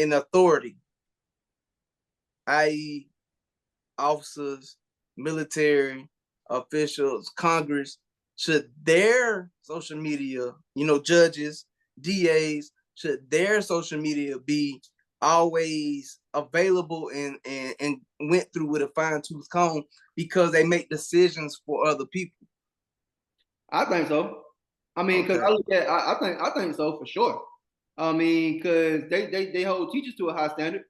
in authority, i.e., officers, military officials, Congress, should their social media, judges, DAs, should their social media be always available and went through with a fine-tooth comb because they make decisions for other people? I think so. I mean, because Okay. I think so for sure. I mean, because they hold teachers to a high standard.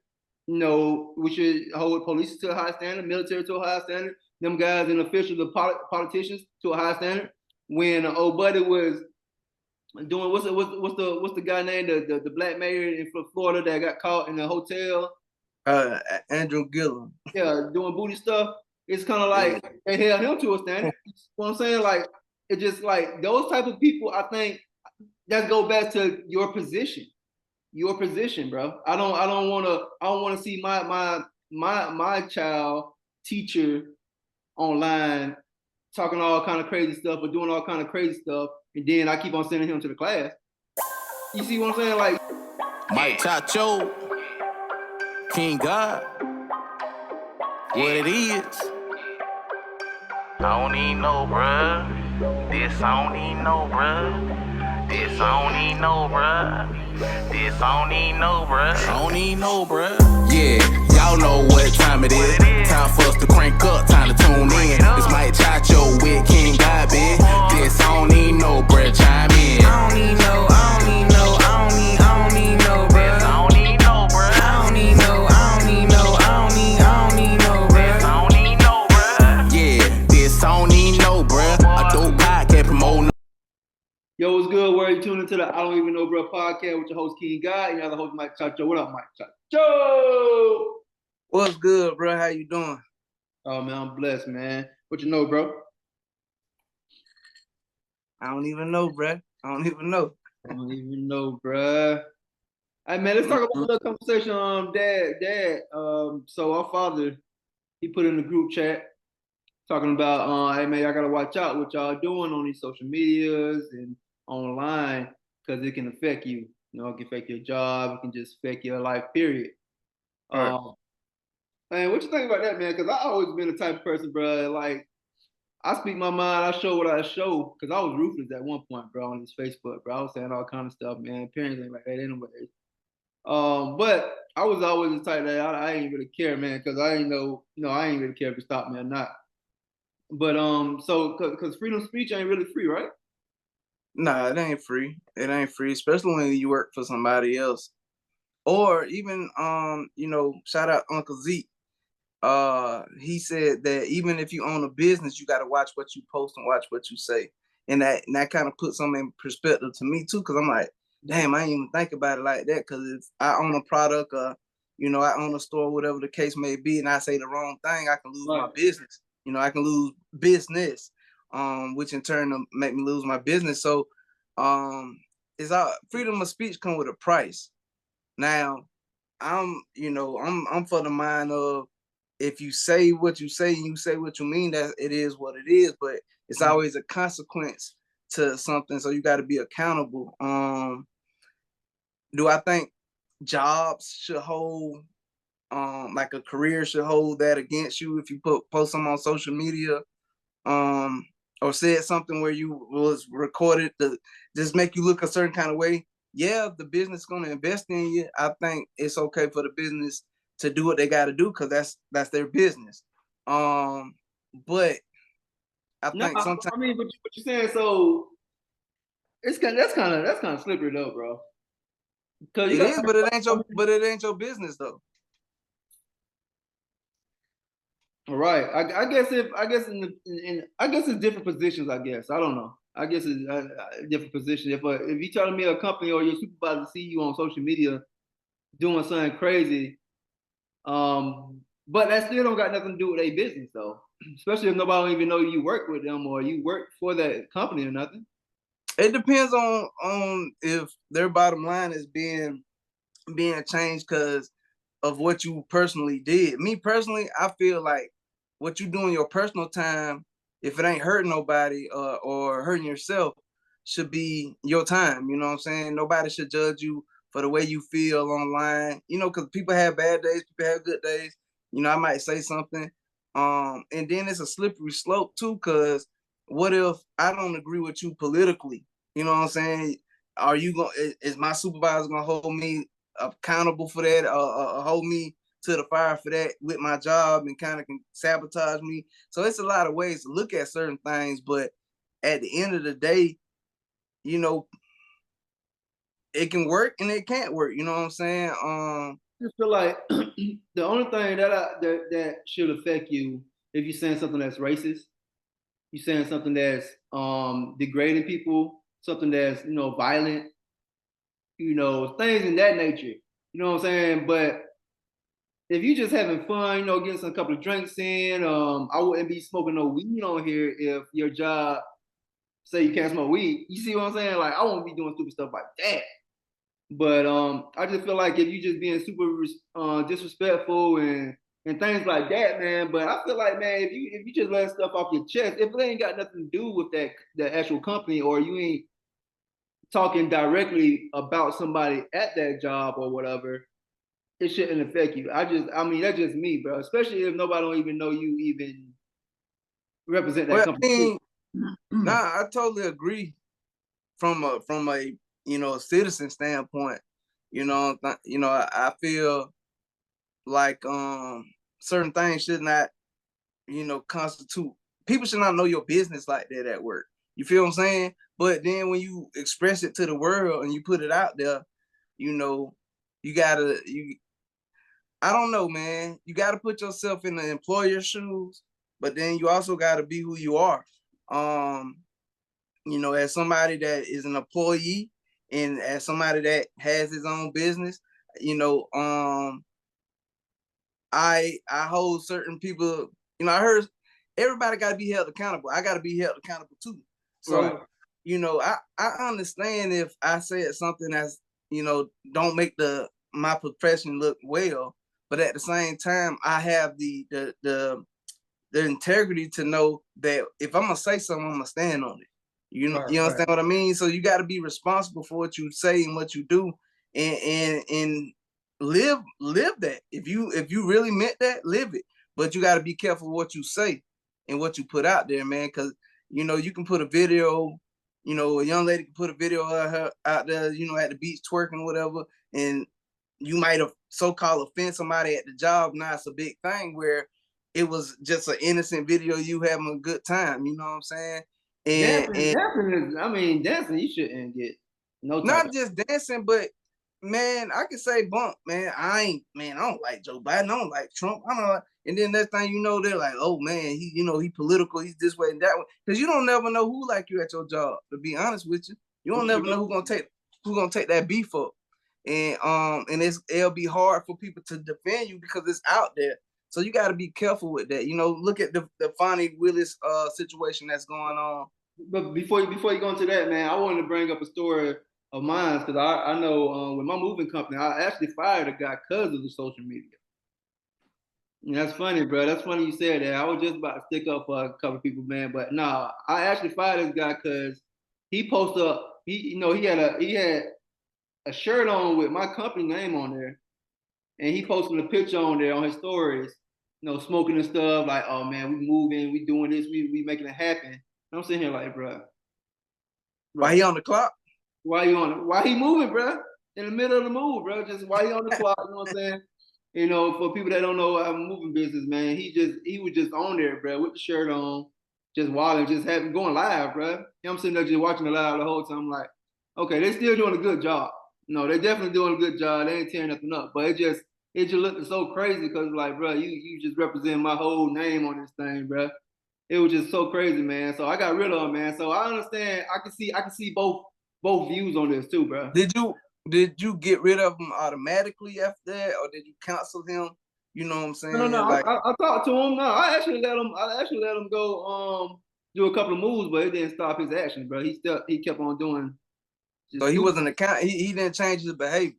You know, we should hold police to a high standard, military to a high standard, them guys and officials, the politicians to a high standard. When old buddy was doing what's the guy named the black mayor in Florida that got caught in the hotel? Andrew Gillum. Yeah, doing booty stuff. It's kind of Yeah. like they held him to a standard. You know what I'm saying? Like it just like those type of people. I think that go back to your position. Your position, bro. I don't want to see my child teacher online talking all kind of crazy stuff or doing all kind of crazy stuff, and then I keep on sending him to the class. You see what I'm saying? Like Mike Chacho, King God, what it is. I don't even know, bruh. This I don't even know, bruh. This I don't even know, bruh. This I don't even know, bruh. I don't even know, bruh. Yeah, y'all know what time it is. Time for us to crank up, time to tune in. It's Mike Chacho with King God, bitch. This I don't even know, bruh. Chime in. I don't even know, I don't even know, I don't even know, bruh. I don't even know, bruh. I don't even know, I don't even know, I don't even know, bruh. I don't even know, bruh. Yeah, this I don't even know, bruh. I do podcast promoting. yo, what's good? Where you tuning into the I Don't Even Know Bro podcast with your host King God and your other host Mike Chacho. What up, Mike Chacho? What's good, bro? How you doing? Oh man, I'm blessed, man. What you know, bro? I don't even know, bro. I don't even know. I don't even know, bruh. Hey man, let's talk about a little conversation. Dad. So our father, he put in the group chat talking about, hey man, y'all gotta watch out what y'all doing on these social medias and online because it can affect you. You know, it can affect your job. It can just affect your life. Period. All right. Man, what you think about that, man? Because I always been the type of person, bro. Like I speak my mind. I show what I show. Because I was ruthless at one point, bro, on this Facebook, bro. I was saying all kind of stuff, man. Parents ain't like that anyway. But I was always the type that I ain't really care, man, because I ain't know, I ain't really care if it stopped me or not. But so because freedom of speech ain't really free, right? Nah, it ain't free. It ain't free, especially when you work for somebody else. Or even shout out Uncle Zeke. He said that even if you own a business, you gotta watch what you post and watch what you say. And that kind of puts something in perspective to me too, because I'm like, damn, I ain't even think about it like that. Cause if I own a product I own a store, whatever the case may be, and I say the wrong thing, I can lose my business. I can lose business, which in turn will make me lose my business. So it's all freedom of speech come with a price. Now, I'm for the mind of if you say what you say and you say what you mean, that it is what it is, but it's always a consequence to something, so you got to be accountable. Do I think jobs should hold like a career should hold that against you if you post them on social media, or said something where you was recorded to just make you look a certain kind of way? Yeah, if the business is going to invest in you, I think it's okay for the business to do what they got to do because that's their business. But I think sometimes I mean, what you're saying, so that's kind of slippery though, bro. Because you it got is, but it ain't your business though. right. I guess I guess it's different positions. I guess I don't know. I guess it's a different position. If you telling me a company or your supervisor see you on social media doing something crazy, but that still don't got nothing to do with a business though. Especially if nobody even know you work with them or you work for that company or nothing. It depends on if their bottom line is being changed because of what you personally did. Me personally, I feel like what you do in your personal time, if it ain't hurting nobody or hurting yourself, should be your time. You know what I'm saying? Nobody should judge you for the way you feel online. You know, because people have bad days, people have good days. You know, I might say something, and then it's a slippery slope too. Because what if I don't agree with you politically? You know what I'm saying? Are you going? Is my supervisor gonna hold me accountable for that? Hold me to the fire for that with my job and kind of can sabotage me? So it's a lot of ways to look at certain things, but at the end of the day, you know, it can work and it can't work. You know what I'm saying? I just feel like the only thing that should affect you if you're saying something that's racist, you're saying something that's degrading people, something that's violent, things in that nature. You know what I'm saying? But if you just having fun, getting some couple of drinks in, I wouldn't be smoking no weed on here if your job say you can't smoke weed. You see what I'm saying? Like I won't be doing stupid stuff like that. But I just feel like if you just being super disrespectful and things like that, man. But I feel like, man, if you just let stuff off your chest, if it ain't got nothing to do with that actual company, or you ain't talking directly about somebody at that job or whatever, it shouldn't affect you. I mean, that's just me, bro. Especially if nobody don't even know you even represent that Well, I company. mean, nah, I totally agree from a a citizen standpoint. I feel like certain things should not constitute. People should not know your business like that at work. You feel what I'm saying? But then when you express it to the world and you put it out there, you know, you gotta you I don't know, man. You gotta put yourself in the employer's shoes, but then you also gotta be who you are. Um, as somebody that is an employee and as somebody that has his own business, you know, I hold certain people, I heard everybody gotta be held accountable. I gotta be held accountable too. So, Right. I understand if I said something that's, don't make my profession look well, but at the same time, I have the integrity to know that if I'm gonna say something, I'm gonna stand on it. You understand what I mean? So you got to be responsible for what you say and what you do, and live that. If you really meant that, live it. But you got to be careful what you say and what you put out there, man. Because you can put a video. A young lady can put a video of her out there, at the beach twerking or whatever, and you might have so-called offend somebody at the job. Now it's a big thing where it was just an innocent video, you having a good time. You know what I'm saying? Dancing, you shouldn't get no type Not of. just dancing, but man, I can say bump, man. I don't like Joe Biden. I don't like Trump. I don't like, and then next thing you know, they're like, oh man, he political, he's this way and that way. Because you don't never know who like you at your job, to be honest with you. You don't never know who's gonna take that beef up. And it'll be hard for people to defend you because it's out there. So you got to be careful with that. Look at the Fonnie Willis situation that's going on. But before you go into that, man, I wanted to bring up a story of mine because I know with my moving company, I actually fired a guy because of the social media. And that's funny, bro. That's funny you said that. I was just about to stick up for a couple of people, man. But no, I actually fired this guy because he posted up. He had a shirt on with my company name on there, and he posted a picture on there on his stories, smoking and stuff. Like, oh man, we moving, we doing this, we making it happen. And I'm sitting here like, Why he on the clock? why you on? Why he moving, bro? In the middle of the move, bro. Just why he on the clock? You know what I'm saying? For people that don't know I'm moving business, man, he was just on there, bro, with the shirt on, just wilding, just having going live, bro. I'm sitting there just watching the live the whole time. I'm like, okay, they still doing a good job. No, they're definitely doing a good job. They ain't tearing nothing up, but it just looking so crazy because like, bro, you just represent my whole name on this thing, bro. It was just so crazy, man. So I got rid of him, man. So I understand. I can see both views on this too, bro. Did you get rid of him automatically after that, or did you cancel him? You know what I'm No, no, no. saying? Like, I talked to him. No, I actually let him go do a couple of moves, but it didn't stop his action, bro. He kept on doing so just he stupid. wasn't account. He didn't change his behavior.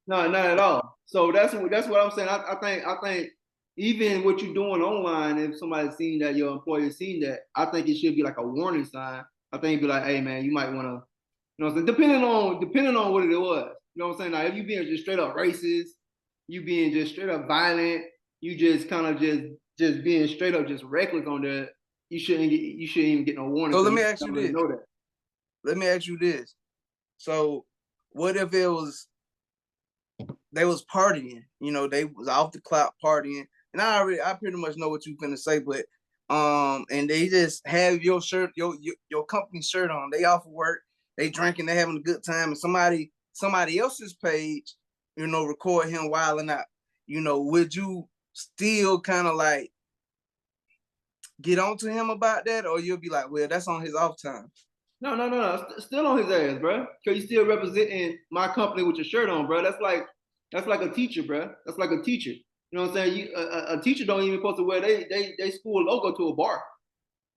No, not at all. So that's what I'm saying. I think even what you're doing online, if somebody's seen that, your employer's seen that, I think it should be like a warning sign. I think it'd be like, hey man, you might want to, depending on what it was. You know what I'm saying? Now, if you being just straight up racist, you being just straight up violent, you just kind of just being straight up just reckless on that, you shouldn't even get no warning. So So let you me ask you don't really this. know that. Let me ask you this. So what if it was they was partying, you know, they was off the clock partying, and I pretty much know what you finna say, but and they just have your shirt, your company shirt on, they off of work, they drinking, they having a good time, and somebody else's page, you know, record him wilding out, you know, would you still kind of like get on to him about that, or you'll be like, well, that's on his off time? No. Still on his ass, bro. Cause you still representing my company with your shirt on, bro. That's like a teacher, bro. That's like a teacher. You know what I'm saying? A teacher don't even supposed to wear they school logo to a bar.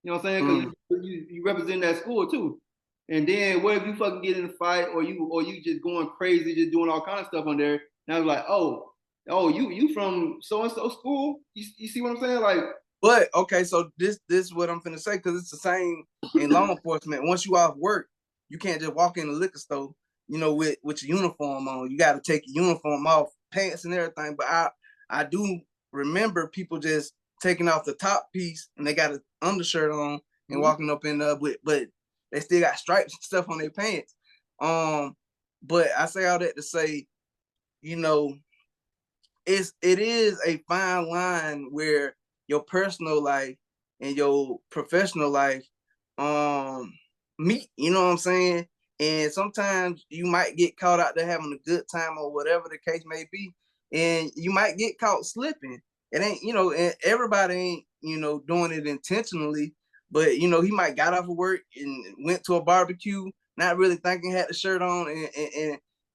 You know what I'm saying? Because you represent that school too. And then what if you fucking get in a fight, or you just going crazy, just doing all kind of stuff on there? Now it's like, you from so and so school? You see what I'm saying? Like, But okay, so this is what I'm finna say, because it's the same in law enforcement. Once you off work, you can't just walk in the liquor store, you know, with your uniform on. You got to take your uniform off, pants and everything. But I do remember people just taking off the top piece and they got an undershirt on and walking up in there, but they still got stripes and stuff on their pants. But I say all that to say, you know, it is a fine line where your personal life and your professional life meet, you know what I'm saying? And sometimes you might get caught out there having a good time or whatever the case may be, and you might get caught slipping. It ain't, you know, and everybody ain't, you know, doing it intentionally, but you know, he might got off of work and went to a barbecue, not really thinking, had the shirt on,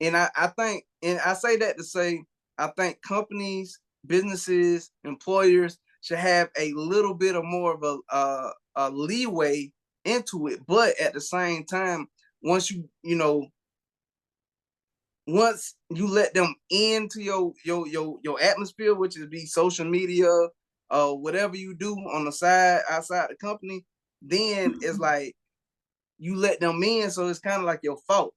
and I think, and I say that to say, I think companies, businesses, employers should have a little bit of more of a leeway into it. But at the same time, once once you let them into your atmosphere, which is be social media, whatever you do on the side outside the company, then it's like you let them in, so it's kind of like your fault.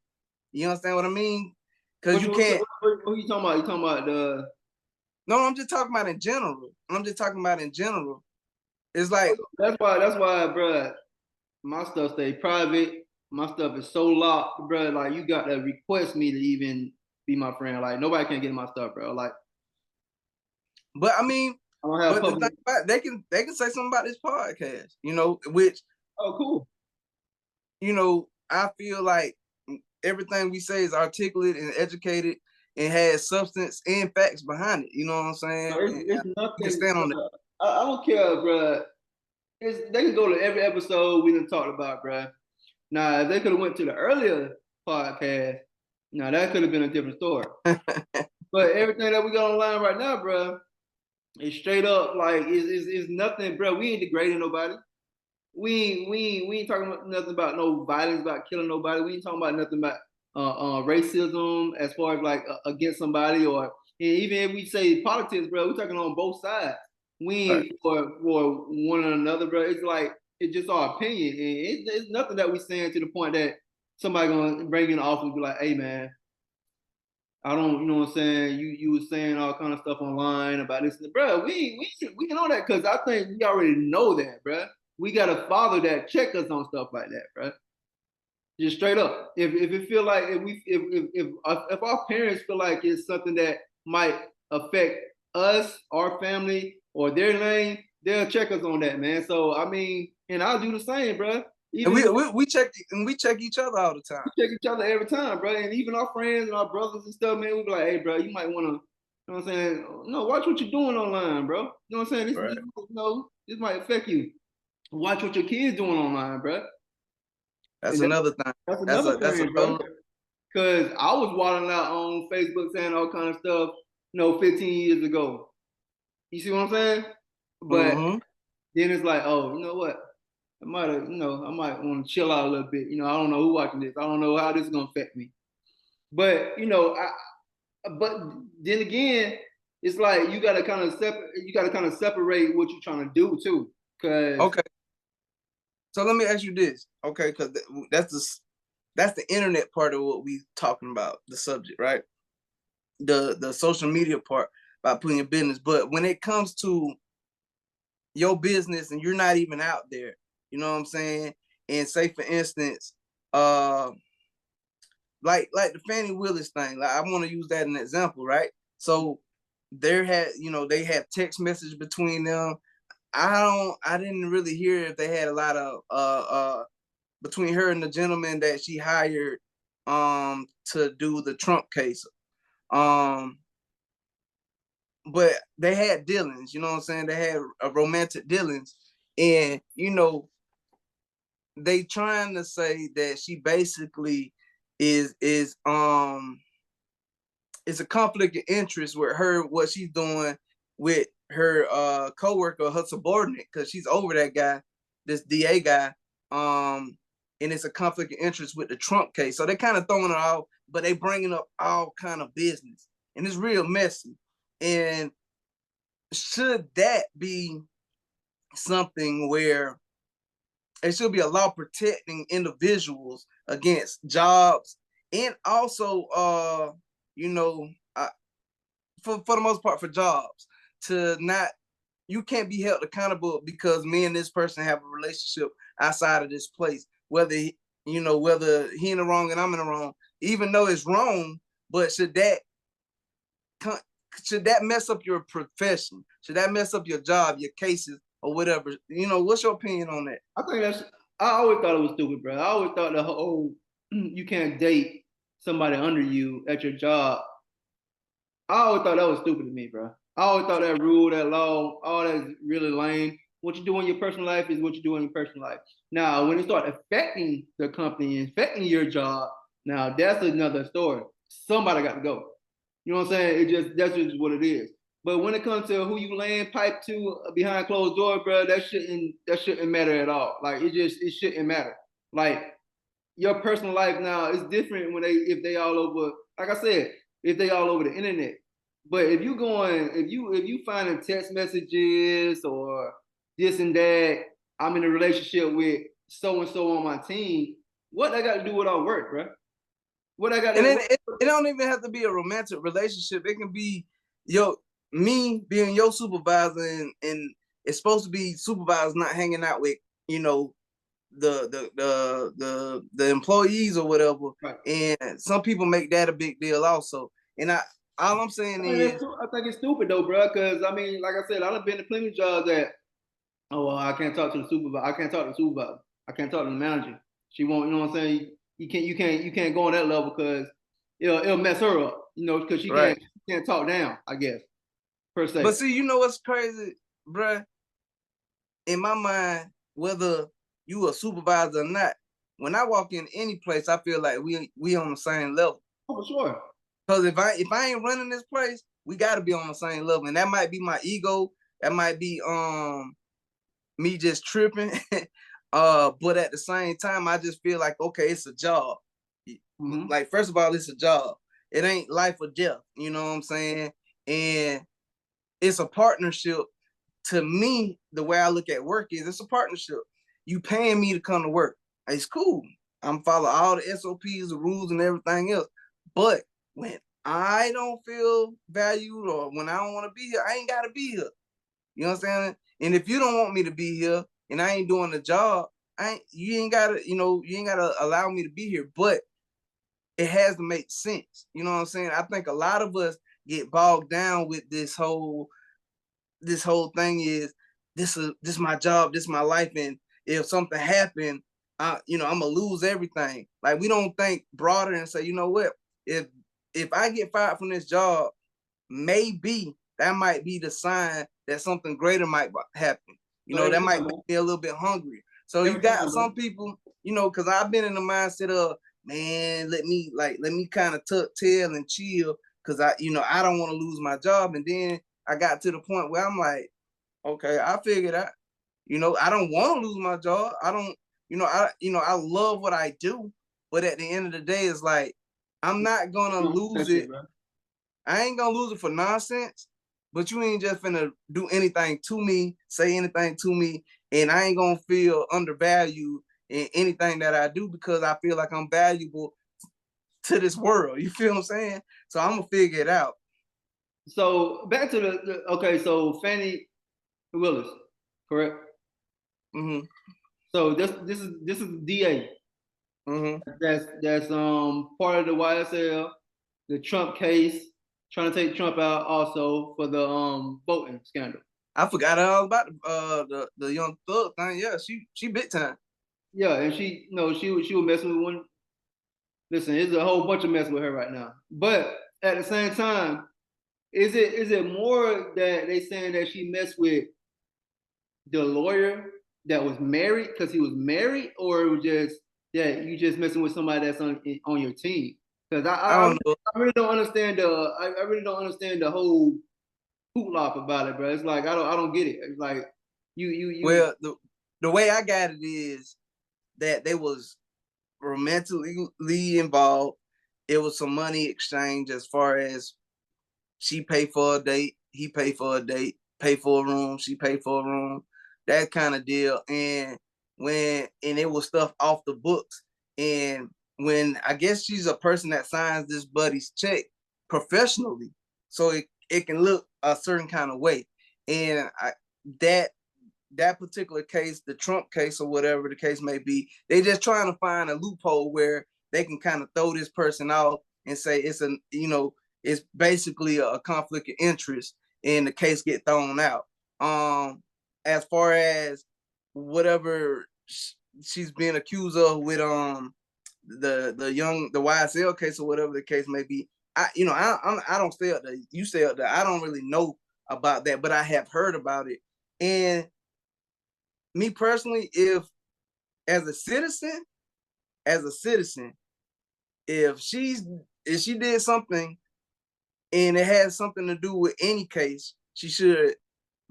You understand what I mean? Because you can't. What you talking about? You talking about the? No, I'm just talking about in general. It's like, That's why, bro. My stuff stay private. My stuff is so locked, bro. Like you got to request me to even be my friend. Like nobody can get my stuff, bro. Like, but I mean, I don't have but the public. thing about it, they can say something about this podcast, you know, which, Oh, cool. you know, I feel like everything we say is articulate and educated and has substance and facts behind it. You know what I'm saying? It's You can nothing. stand on it. I don't care, bro. They can go to every episode we done talked about, bro. Now, if they could have went to the earlier podcast, now that could have been a different story. But everything that we got online right now, bro, is straight up like is nothing, bro. We ain't degrading nobody. We ain't talking about nothing about no violence, about killing nobody. We ain't talking about nothing about racism as far as like against somebody, or even if we say politics, bro, we're talking on both sides. We ain't for one another, bro. It's like it's just our opinion, and it's nothing that we saying to the point that somebody gonna bring in the office and be like, "Hey, man, I don't, you know what I'm saying? You was saying all kind of stuff online about this, bro. We know that because I think we already know that, bro. We got a father that check us on stuff like that, bro. Just straight up. If it feel like if our parents feel like it's something that might affect us, our family, or their lane, they'll check us on that, man. So I mean, and I'll do the same, bro. Even we check each other all the time. We check each other every time, bro. And even our friends and our brothers and stuff, man, we be like, hey, bro, you might want to, you know what I'm saying? No, watch what you're doing online, bro. You know what I'm saying? This might affect you. Watch what your kids doing online, bro. That's another thing. That's another thing, bro. Because I was wilding out on Facebook saying all kind of stuff, 15 years ago. You see what I'm saying? But then it's like, oh, you know what? I might want to chill out a little bit. I don't know who watching this. I don't know how this is gonna affect me. But but then again, it's like you gotta kind of separate what you're trying to do too. Cause okay. So let me ask you this, okay? Because that's that's the internet part of what we talking about, the subject, right? The social media part about putting your business. But when it comes to your business and you're not even out there, you know what I'm saying? And say for instance, like the Fannie Willis thing, like I want to use that as an example, right? So there had, they had text message between them. I didn't really hear if they had a lot of between her and the gentleman that she hired to do the Trump case. Um but they had dealings, you know what I'm saying? They had a romantic dealings. And they trying to say that she basically is it's a conflict of interest with her, what she's doing with her co-worker, her subordinate, because she's over that guy, this DA guy. And it's a conflict of interest with the Trump case. So they kind of throwing it out, but they bringing up all kind of business. And it's real messy. And should that be something where it should be a law protecting individuals against jobs, and also for the most part for jobs, to not, you can't be held accountable because me and this person have a relationship outside of this place, whether whether he in the wrong and I'm in the wrong, even though it's wrong. But should that mess up your profession? Should that mess up your job, your cases, or whatever? What's your opinion on that? I always thought it was stupid, bro. I always thought the whole you can't date somebody under you at your job. I always thought that was stupid to me, bro. I always thought that rule, that law, all that is really lame. What you do in your personal life is what you do in your personal life. Now, when it starts affecting the company and affecting your job, now that's another story. Somebody got to go. You know what I'm saying? That's just what it is. But when it comes to who you laying pipe to behind closed doors, bro, that shouldn't matter at all. Like it shouldn't matter. Like your personal life now is different when if they all over. Like I said, if they all over the internet. But if you finding text messages or this and that, I'm in a relationship with so and so on my team. What I got to do with our work, bro? What I got? And it don't even have to be a romantic relationship. It can be me being your supervisor, and it's supposed to be supervisors not hanging out with the employees or whatever. Right. And some people make that a big deal also. And all I'm saying is, I think it's stupid though, bro. Because I mean, like I said, I've been to plenty of jobs that, oh well, I can't talk to the supervisor. I can't talk to the supervisor. I can't talk to the manager. She won't. You know what I'm saying? You can't go on that level because it'll mess her up. Because she can't talk down, I guess, per se. But see, you know what's crazy, bruh? In my mind, whether you a supervisor or not, when I walk in any place, I feel like we on the same level. Oh, for sure. Because if I ain't running this place, we got to be on the same level, and that might be my ego. That might be me just tripping. But at the same time, I just feel like, okay, it's a job. Mm-hmm. Like, first of all, it's a job. It ain't life or death. You know what I'm saying? And it's a partnership. To me, the way I look at work is it's a partnership. You paying me to come to work. It's cool. I'm following all the SOPs, the rules, and everything else. But when I don't feel valued or when I don't want to be here, I ain't got to be here. You know what I'm saying? And if you don't want me to be here and I ain't doing the job, you ain't gotta allow me to be here. But it has to make sense. You know what I'm saying? I think a lot of us get bogged down with this whole thing is this is my job, this is my life, and if something happened, I'm gonna lose everything. Like, we don't think broader and say, you know what, if I get fired from this job, maybe that might be the sign that something greater might happen. That might make me a little bit hungry. So you got some people, because I've been in the mindset of, man, let me kind of tuck tail and chill, because I don't want to lose my job. And then I got to the point where I'm like, okay, I figured out, I don't want to lose my job. I don't, I love what I do, but at the end of the day, it's like, I'm not gonna lose it. I ain't gonna lose it for nonsense, but you ain't just finna do anything to me, say anything to me, and I ain't gonna feel undervalued in anything that I do because I feel like I'm valuable to this world. You feel what I'm saying? So I'm gonna figure it out. So back to okay. So Fannie Willis, correct? Mm-hmm. So this is DA. Mm-hmm. That's part of the YSL, the Trump case, trying to take Trump out also for the voting scandal. I forgot all about the young thug thing. Yeah, she big time. Yeah, and she was messing with one. Listen, there's a whole bunch of mess with her right now. But at the same time, is it more that they saying that she messed with the lawyer that was married because he was married, or it was just that you just messing with somebody that's on your team? Because I don't know. I really don't understand I really don't understand the whole hoopla about it, bro. It's like I don't get it. It's like you. Well, the way I got it is that they was romantically involved. It was some money exchange as far as she paid for a date, he paid for a date, pay for a room, she paid for a room, that kind of deal. And it was stuff off the books. And when I guess she's a person that signs this buddy's check professionally, so it can look a certain kind of way. And that that particular case, the Trump case or whatever the case may be, they just trying to find a loophole where they can kind of throw this person off and say it's basically a conflict of interest and the case get thrown out. As far as whatever she's being accused of with the YSL case or whatever the case may be, I don't stay up there. You stay up there. I don't really know about that, but I have heard about it. And me personally, if as a citizen, if she did something and it has something to do with any case, she should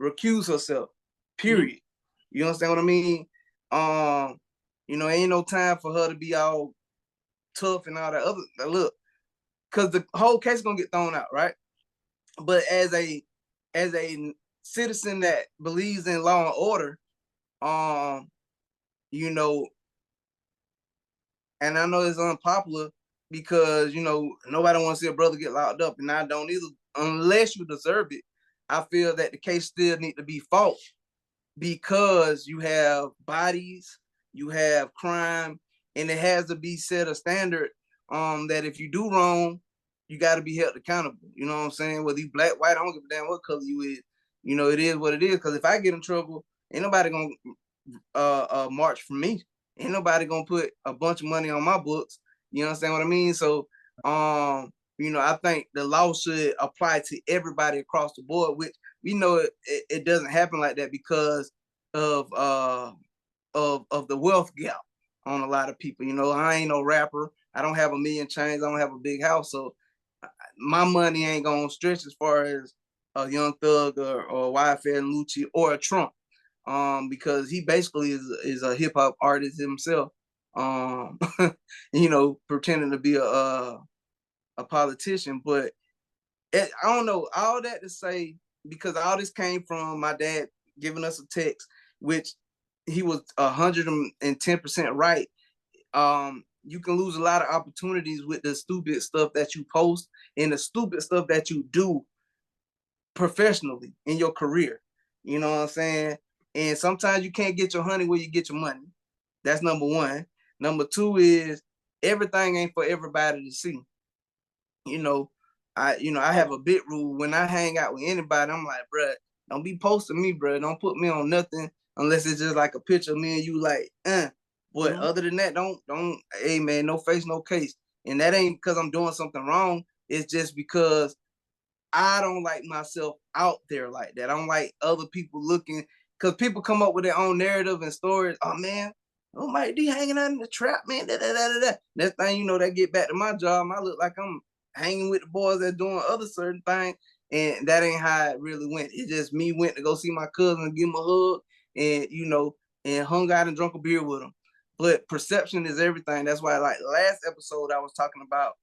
recuse herself. Period. Mm-hmm. You understand what I mean? Ain't no time for her to be all tough and all that other look, because the whole case is gonna get thrown out, right? But as a citizen that believes in law and order, you know, and I know it's unpopular because, nobody wants to see a brother get locked up, and I don't either, unless you deserve it. I feel that the case still need to be fought because you have bodies, you have crime, and it has to be set a standard that if you do wrong, you got to be held accountable. You know what I'm saying? Whether you black, white, I don't give a damn what color you is. It is what it is. Because if I get in trouble, ain't nobody gonna march for me. Ain't nobody gonna put a bunch of money on my books. You understand what I mean? So, I think the law should apply to everybody across the board, which we know it doesn't happen like that because of the wealth gap on a lot of people. I ain't no rapper. I don't have a million chains. I don't have a big house. So my money ain't gonna stretch as far as a Young Thug or YFL Lucci or a Trump. Because he basically is a hip hop artist himself. Pretending to be a politician, but I don't know. All that to say, because all this came from my dad giving us a text, which he was 110% right. You can lose a lot of opportunities with the stupid stuff that you post and the stupid stuff that you do professionally in your career. You know what I'm saying? And sometimes you can't get your honey where you get your money. That's number one. Number two is everything ain't for everybody to see. I have a big rule when I hang out with anybody. I'm like, bruh, don't be posting me, bruh. Don't put me on nothing unless it's just like a picture of me and you, like, But other than that, don't. Hey man, no face, no case. And that ain't because I'm doing something wrong. It's just because I don't like myself out there like that. I don't like other people looking, because people come up with their own narrative and stories. Oh man, Mike D hanging out in the trap, man. Next thing you know, they get back to my job. I look like I'm hanging with the boys that doing other certain things, and that ain't how it really went. It's just me went to go see my cousin and give him a hug, and and hung out and drunk a beer with him. But perception is everything. That's why, like last episode, I was talking about,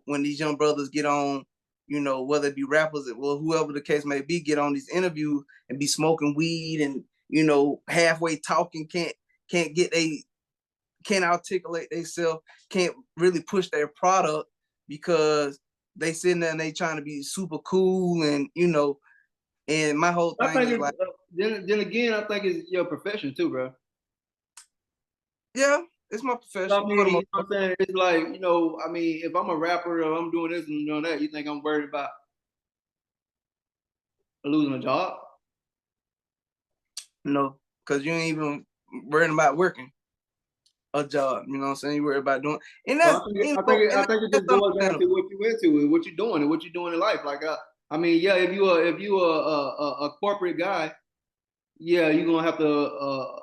when these young brothers get on, whether it be rappers or whoever the case may be, get on these interviews and be smoking weed and, halfway talking, can't get can't articulate themselves, can't really push their product because they sitting there and they trying to be super cool and and my whole thing is like, then again, I think it's your profession too, bro. Yeah, it's my profession. I mean, you know what I'm saying? It's like, I mean, if I'm a rapper or I'm doing this and doing that, you think I'm worried about losing a job? No, because you ain't even worrying about working a job. You know what I'm saying? You worry about doing, and that's. I think it just boils down to what you into and what you're doing and what you're doing in life. Like, I mean, yeah, if you a corporate guy, yeah, you're gonna have to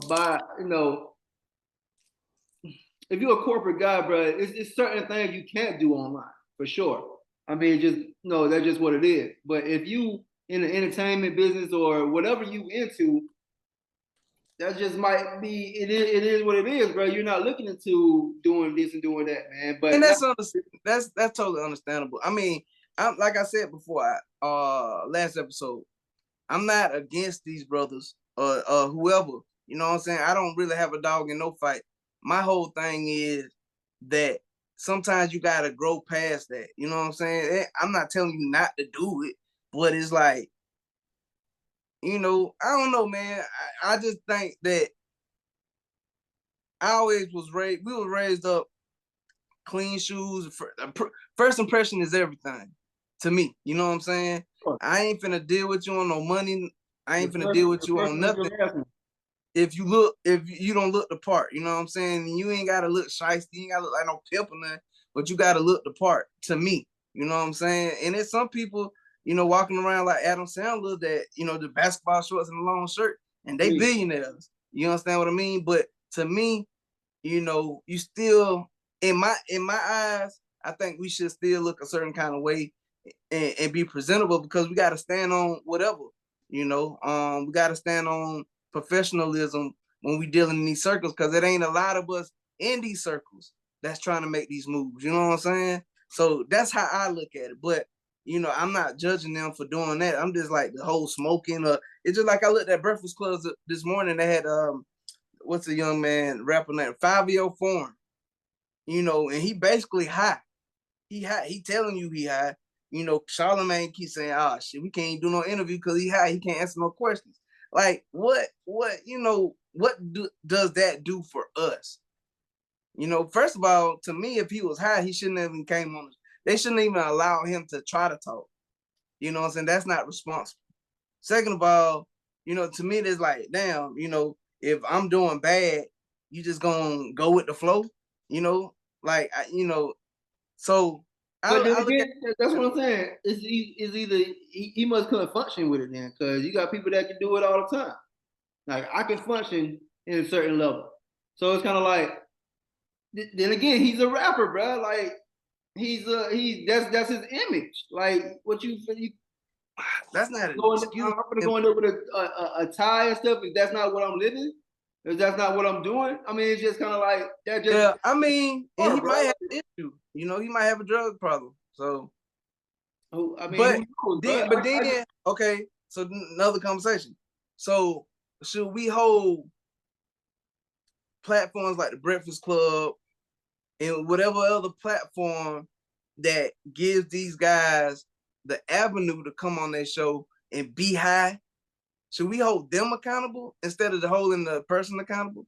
buy, if you're a corporate guy, bro, it's certain things you can't do online for sure. I mean, just that's just what it is. But if you in the entertainment business or whatever you into, that just might be it is what it is, bro. You're not looking into doing this and doing that, man. But and that's totally understandable. I mean, I'm like I said before, last episode, I'm not against these brothers or whoever. You know what I'm saying? I don't really have a dog in no fight. My whole thing is that sometimes you gotta grow past that. You know what I'm saying? I'm not telling you not to do it, but it's like, I don't know, man. I just think that I always was raised. We were raised up clean shoes. First impression is everything to me. You know what I'm saying? I ain't finna deal with you on no money. I ain't finna deal with you on nothing. If you don't look the part, you know what I'm saying? You ain't gotta look shiesty, you ain't gotta look like no pimp or nothing, but you gotta look the part to me. You know what I'm saying? And there's some people, walking around like Adam Sandler that, the basketball shorts and the long shirt, and they billionaires. You understand what I mean? But to me, you still in my eyes, I think we should still look a certain kind of way and be presentable because we gotta stand on whatever. We gotta stand on professionalism when we dealing in these circles because it ain't a lot of us in these circles that's trying to make these moves. You know what I'm saying? So that's how I look at it. But I'm not judging them for doing that. I'm just like the whole smoking. It's just like I looked at Breakfast Club this morning. They had what's a young man rapping that 5-year form. And he basically high. He high. He telling you he high. Charlamagne keeps saying, "Oh shit, we can't do no interview because he high. He can't answer no questions." Like what does that do for us? First of all, to me, if he was high, he shouldn't have even came on. They shouldn't even allow him to try to talk. You know what I'm saying? That's not responsible. Second of all, to me, it's like, damn, if I'm doing bad, you just gonna go with the flow, like, so. But then again, that's what I'm saying. It's either he must couldn't function with it then, because you got people that can do it all the time. Like I can function in a certain level, so it's kind of like. Then again, he's a rapper, bro. Like that's his image. Like what you that's not an excuse. I'm gonna go in there with a tie and stuff. If that's not what I'm living, if that's not what I'm doing, I mean, it's just kind of like that. Just yeah, I mean, and he might have an issue. He might have a drug problem. So, I mean, okay. So another conversation. So should we hold platforms like the Breakfast Club and whatever other platform that gives these guys the avenue to come on their show and be high? Should we hold them accountable instead of holding the person accountable?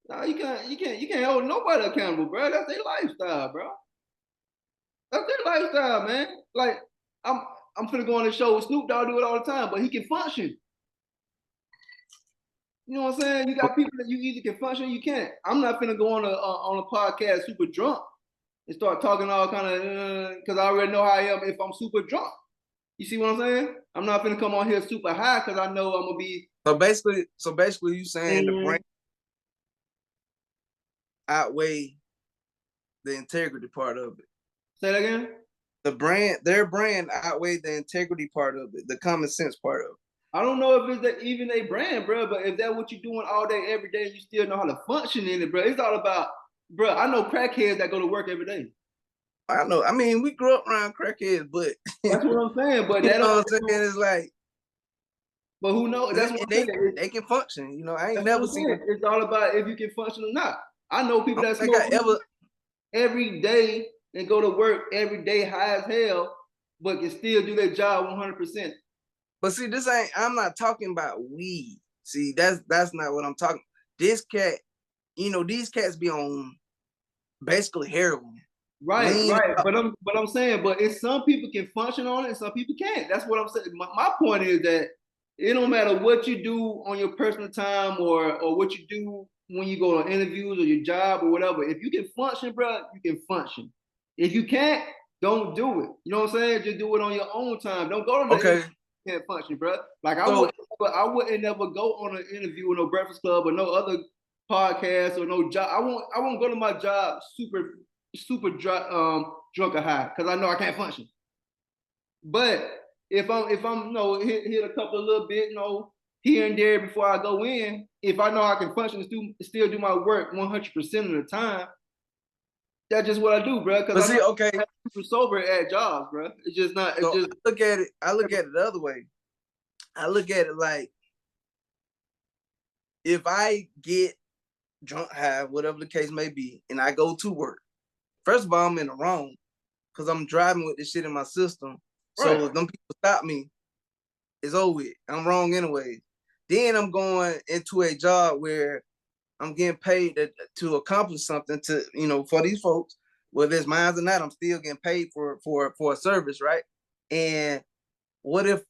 No, you can't hold nobody accountable, bro. That's their lifestyle, bro. That's their lifestyle, man. Like I'm finna go on the show with Snoop Dogg, do it all the time, but he can function. You know what I'm saying? You got people that you either can function, or you can't. I'm not finna go on a podcast super drunk and start talking all kind of because I already know how I am if I'm super drunk. You see what I'm saying? I'm not finna come on here super high because I know I'm gonna be. So basically, you saying the brand outweigh the integrity part of it. Say that again. Their brand outweigh the integrity part of it, the common sense part of it. I don't know if it's even a brand, bro, but if that's what you're doing all day, every day, you still know how to function in it, bro. It's all about, bro. I know crackheads that go to work every day. I know. I mean, we grew up around crackheads, but that's what I'm saying. But that what I'm saying is like, But who knows? That's what I'm saying. They can function. You know, I ain't That's what never I'm seen saying. It's all about if you can function or not. I know people that think I smoke ever. every day and go to work every day high as hell, but can still do their job 100%. But see, I'm not talking about weed. See, that's not what I'm talking. This cat, you know, these cats be on basically heroin. Right, Lean right. out. But I'm saying, but it's some people can function on it and some people can't. That's what I'm saying. My point is that it don't matter what you do on your personal time or what you do when you go on interviews or your job or whatever. If you can function, bro, you can function. If you can't, don't do it. You know what I'm saying? Just do it on your own time. Don't go to the Okay. can't function, bro. Like So I wouldn't never go on an interview with no Breakfast Club or no other podcast or no job. I won't go to my job super drunk or high because I know I can't function. But if I'm you know hit a couple of little bit, you know, here and there before I go in, if I know I can function and still do my work 100% of the time, that's just what I do, bro. Because but I see, know okay. I'm super sober at jobs, bro. It's just not. It's So just I look at it the other way. I look at it like if I get drunk, high, whatever the case may be, and I go to work. First of all, I'm in the wrong because I'm driving with this shit in my system. So right. if them people stop me, it's over with. I'm wrong anyway. Then I'm going into a job where I'm getting paid to accomplish something to, you know, for these folks, whether it's mine or not, I'm still getting paid for a service, right? And what if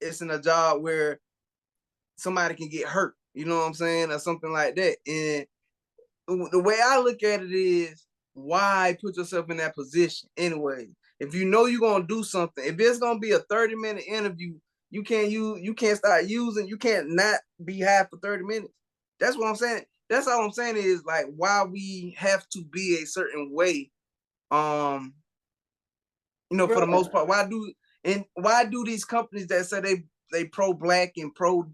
it's in a job where somebody can get hurt, you know what I'm saying, or something like that? And the way I look at it is, why put yourself in that position anyway? If you know you're gonna do something, if it's gonna be a 30-minute interview, you can't start using, you can't not be high for 30 minutes. That's what I'm saying. That's all I'm saying is like why we have to be a certain way. You know, for the most part, why do these companies that say they pro black and pro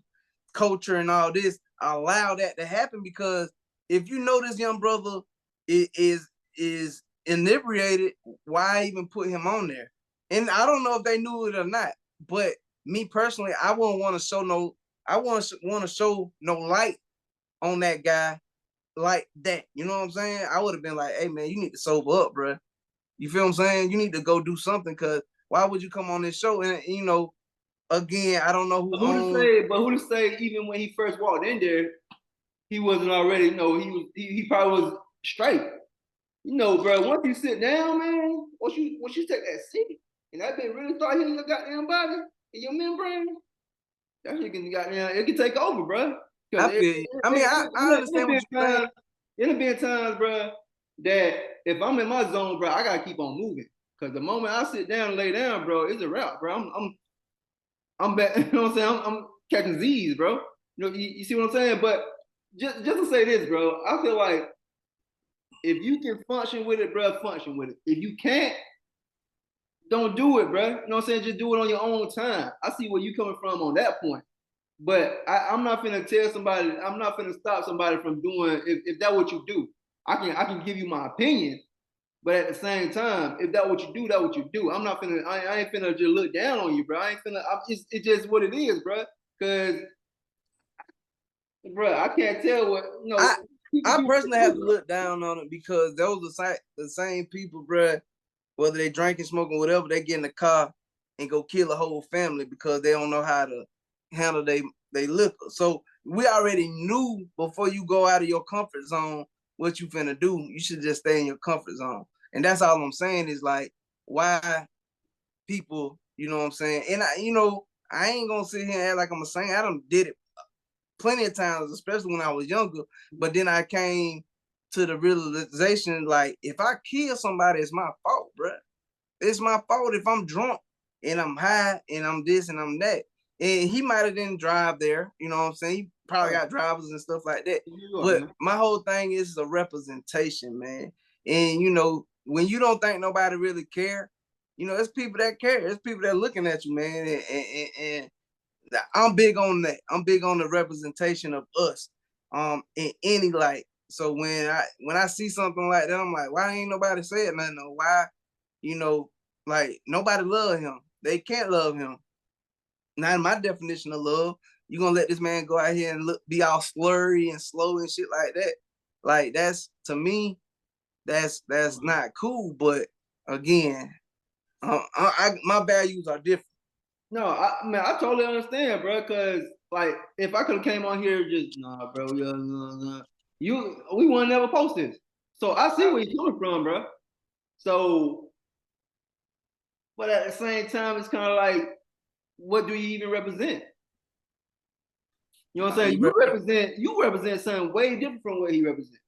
culture and all this allow that to happen? Because if you know this young brother is inebriated, why even put him on there? And I don't know if they knew it or not, but me personally, I wouldn't want to show no light on that guy like that. You know what I'm saying? I would have been like, hey man, you need to sober up, bro. You feel what I'm saying? You need to go do something, because why would you come on this show? And you know, again, I don't know who owns. But who to say? Even when he first walked in there, he wasn't already. You know, he probably was straight. You know, bro. Once you sit down, man. Once you take that seat, and that bitch really start hitting your goddamn body and your membrane, that shit can goddamn it can take over, bro. I feel you. I mean, I understand what you're saying. It'll be times, bro, that if I'm in my zone, bro, I gotta keep on moving. Cause the moment I sit down and lay down, bro, it's a wrap, bro. I'm back. You know what I'm saying? I'm catching Z's, bro. You know, you see what I'm saying? But just to say this, bro, I feel like if you can function with it, bro, function with it. If you can't, don't do it, bro. You know what I'm saying? Just do it on your own time. I see where you coming from on that point. But I'm not finna tell somebody, I'm not finna stop somebody from doing if that's what you do. I can give you my opinion, but at the same time, if that's what you do, that's what you do. I'm not finna, I ain't finna just look down on you, bro. I ain't finna, it's just what it is, bro. Cause, bro, I can't tell what, you know. I personally have to look down on it because those are the same people, bro. Whether they drinking, smoking, whatever, they get in the car and go kill a whole family because they don't know how to handle they liquor. So we already knew before you go out of your comfort zone what you finna do. You should just stay in your comfort zone. And that's all I'm saying is like, why people, you know what I'm saying? And I ain't gonna sit here and act like I'm a saint. I done did it plenty of times, especially when I was younger. But then I came to the realization, like, if I kill somebody, it's my fault, bro. It's my fault if I'm drunk and I'm high and I'm this and I'm that. And he might have didn't drive there, you know what I'm saying? He probably got drivers and stuff like that. But my whole thing is a representation, man. And when you don't think nobody really care, it's people that care. It's people that looking at you, man. And I'm big on that. I'm big on the representation of us in any light. So when I see something like that, I'm like, why ain't nobody saying nothing? Or why, like, nobody love him. They can't love him. not in my definition of love. You gonna let this man go out here and be all slurry and slow and shit like that? Like that's, to me, that's not cool. But again, my values are different. No, I totally understand, bro. Cause like, if I could have came on here, just nah, bro, yeah, nah. We would never post this. So I see where you're coming from, bro. So, but at the same time, it's kind of like, what do you even represent? You know what I'm saying? You represent something way different from what he represents.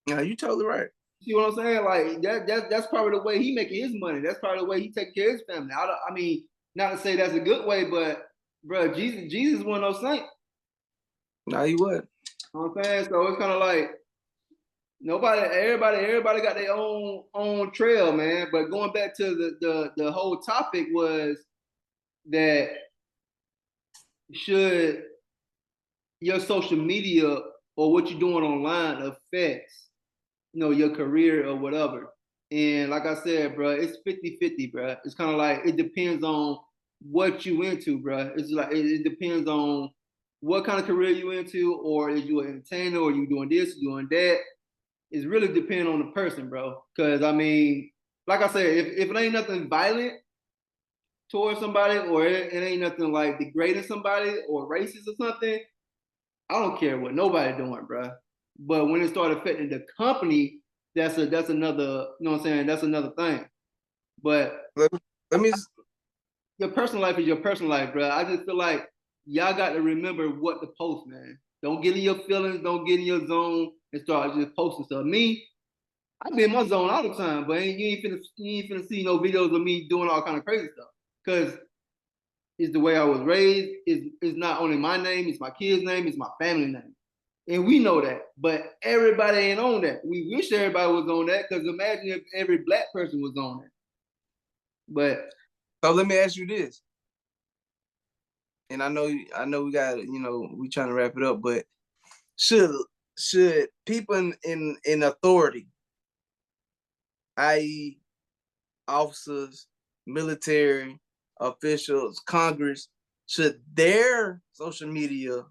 Yeah, you totally right. See what I'm saying? Like that's probably the way he making his money. That's probably the way he taking care of his family. I mean, not to say that's a good way, but bro, Jesus one of those saints. No, he would. You know what I'm saying? So it's kind of like everybody got their own trail, man. But going back to the whole topic was that should your social media or what you're doing online affects, your career or whatever. And like I said, bro, it's 50-50, bro. It's kind of like it depends on what you into, bro. It's like it depends on what kind of career you into, or is you an entertainer, or you doing this, doing that. It's really depending on the person, bro. Because I mean, like I said, if it ain't nothing violent towards somebody, or it ain't nothing like degrading somebody or racist or something, I don't care what nobody doing, bro. But when it started affecting the company, that's another, you know what I'm saying? That's another thing. But let me your personal life is your personal life, bro. I just feel like y'all got to remember what to post, man. Don't get in your feelings, don't get in your zone and start just posting stuff. Me, I be in my zone all the time, but you ain't finna see no videos of me doing all kind of crazy stuff. Cause it's the way I was raised. It's not only my name, it's my kid's name, it's my family name. And we know that, but everybody ain't on that. We wish everybody was on that, because imagine if every black person was on that. But so let me ask you this, and I know we got, we trying to wrap it up, but should people in authority, i.e., officers, military officials, Congress, should their social media,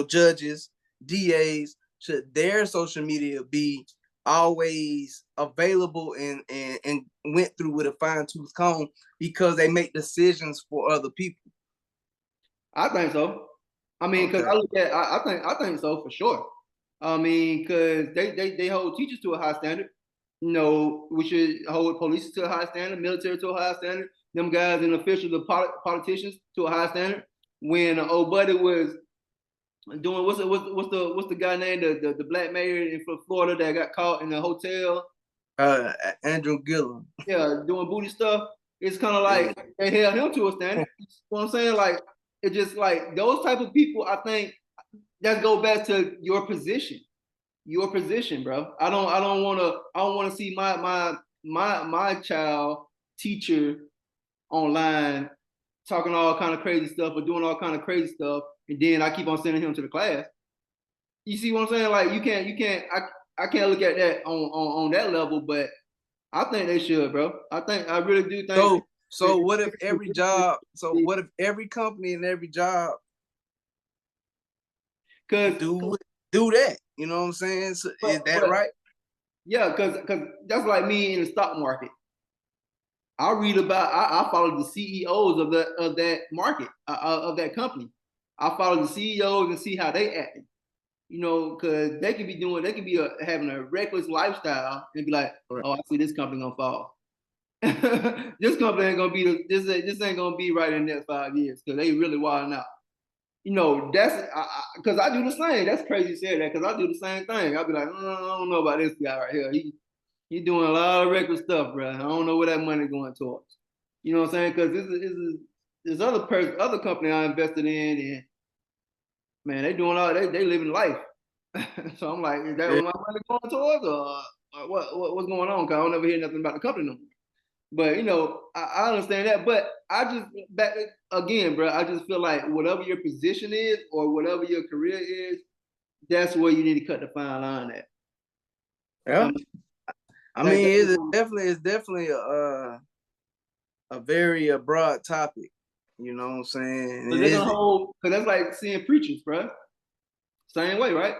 judges, DAs, should their social media be always available and went through with a fine-tooth comb because they make decisions for other people? I think so. I mean, because I look at, I think so for sure. I mean, because they hold teachers to a high standard. We should hold police to a high standard, military to a high standard, them guys and officials, the politicians to a high standard. When old buddy was doing what's the guy named the black mayor in Florida that got caught in the hotel? Andrew Gillum. Yeah, doing booty stuff. It's kind of like they held him to a standard. You know what I'm saying? Like, it's just like those type of people. I think that go back to your position. Your position, bro. I don't want to see my child teacher online talking all kind of crazy stuff or doing all kind of crazy stuff, and then I keep on sending him to the class. You see what I'm saying? Like, you can't. I can't look at that on that level, but I think they should, bro. I really do think. So what if every job? So what if every company and every job do that? You know what I'm saying? So is that right? Yeah, because that's like me in the stock market. I read about. I follow the CEOs of that market of that company. I follow the CEOs and see how they acting. Because they could be having a reckless lifestyle and be like, oh, I see this company gonna fall. This company ain't gonna be this ain't gonna be right in the next 5 years because they really wilding out. That's because I do the same. That's crazy you said that, because I do the same thing. I'll be like, I don't know about this guy right here. He doing a lot of reckless stuff, bro. I don't know where that money going towards. You know what I'm saying? Because this other company I invested in, and man, they doing all they living life. So I'm like, is that what my money going towards, or what's going on? Because I don't ever hear nothing about the company no more. But I understand that. But I just back again, bro. I just feel like whatever your position is or whatever your career is, that's where you need to cut the fine line at. Yeah, I mean, it's definitely a very broad topic. You know what I'm saying? But they're gonna hold, because that's like seeing preachers, bro. Same way, right?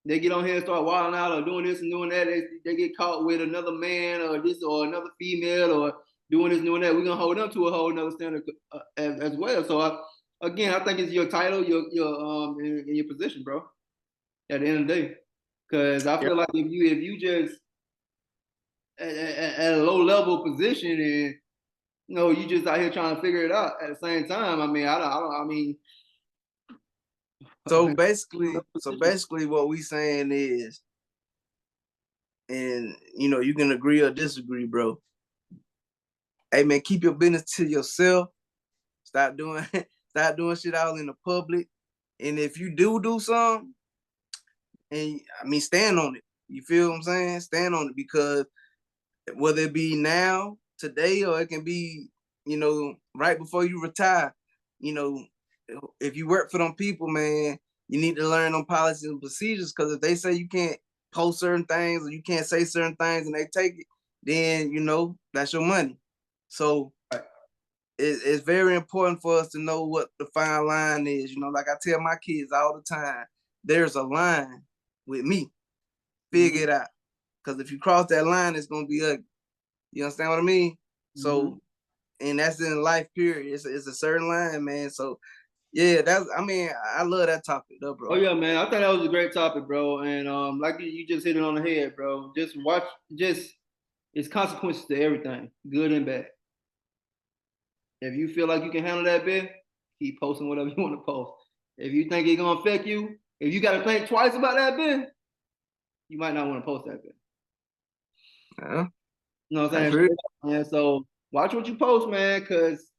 They get on here and start wilding out or doing this and doing that. They get caught with another man or this or another female or doing this and doing that. We're gonna hold them to a whole another standard as well. So again, I think it's your title, your in your position, bro. At the end of the day, because I feel like if you just at a low level position and you just out here trying to figure it out at the same time. I mean, I mean. So basically, what we saying is, and you can agree or disagree, bro. Hey man, keep your business to yourself. Stop doing shit out in the public. And if you do something, and I mean, stand on it. You feel what I'm saying? Stand on it, because whether it be now, today, or it can be, right before you retire, if you work for them people, man, you need to learn them policies and procedures, because if they say you can't post certain things or you can't say certain things and they take it, then, that's your money. So it's very important for us to know what the fine line is. Like I tell my kids all the time, there's a line with me. Figure it out. Because if you cross that line, it's going to be ugly. You understand what I mean? So, and that's in life, period. It's a certain line, man. So, yeah, I love that topic, though, bro. Oh, yeah, man. I thought that was a great topic, bro. And like you just hit it on the head, bro. It's consequences to everything, good and bad. If you feel like you can handle that bit, keep posting whatever you want to post. If you think it's going to affect you, if you got to think twice about that bit, you might not want to post that bit. You know what I'm saying? And so watch what you post, man, because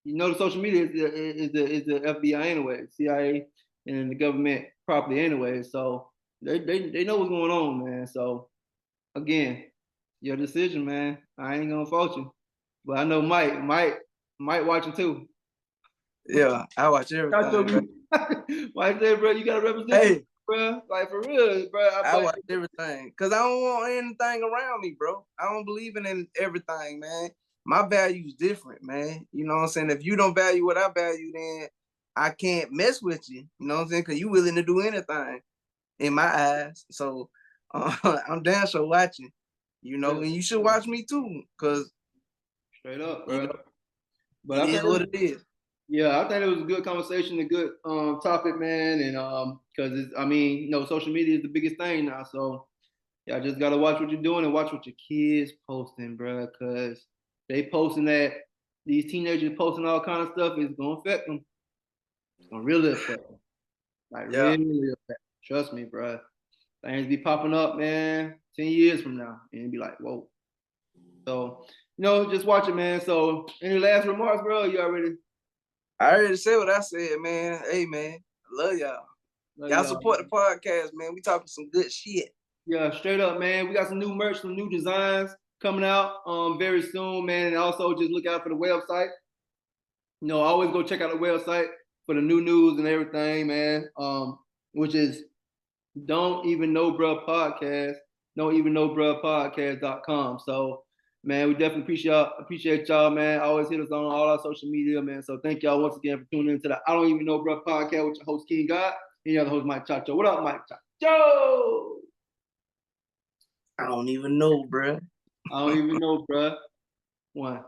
the social media is the FBI anyway, CIA and the government property anyway. So they know what's going on, man. So again, your decision, man. I ain't gonna fault you, but I know Mike watching too. Yeah, I watch everything. Mike said, bro, you gotta represent. Hey. Bro, like for real, bro. I watch everything because I don't want anything around me, bro. I don't believe in everything, man. My value's different, man. You know what I'm saying? If you don't value what I value, then I can't mess with you. You know what I'm saying? Because you willing to do anything in my eyes. So I'm damn sure watching, and you should watch me too, because straight up, bro. But I think what it is. Yeah, I think it was a good conversation, a good topic, man, and because social media is the biggest thing now. So yeah, I just gotta watch what you're doing and watch what your kids posting, bro, because they posting that these teenagers posting all kind of stuff is gonna affect them. It's gonna really affect them, really affect them. Trust me, bro. Things be popping up, man, 10 years from now, and be like, whoa. So just watch it, man. So any last remarks, bro? I already said what I said, man. Hey, man, I love y'all. Y'all support the podcast, man. We talking some good shit. Yeah, straight up, man. We got some new merch, some new designs coming out very soon, man. And also just look out for the website. Always go check out the website for the new news and everything, man. Which is Don't Even Know Bruh Podcast. Don'tEvenKnowBruhPodcast.com. So man, we definitely appreciate y'all, man. Always hit us on all our social media, man. So thank y'all once again for tuning into the I Don't Even Know Bruh podcast with your host, King God, and your other host, Mike Chacho. What up, Mike Chacho? I don't even know, bruh. I don't even know, bruh. One.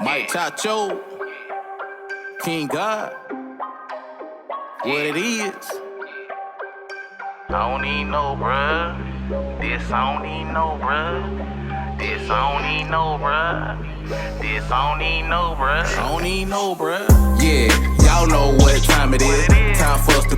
Mike Chacho, King God. What it is. I don't even know, bruh. This I don't even know, bruh. This I don't even know, bruh. This I don't even know, bruh. I don't even know, bruh. Yeah, y'all know what time it is. Time for us to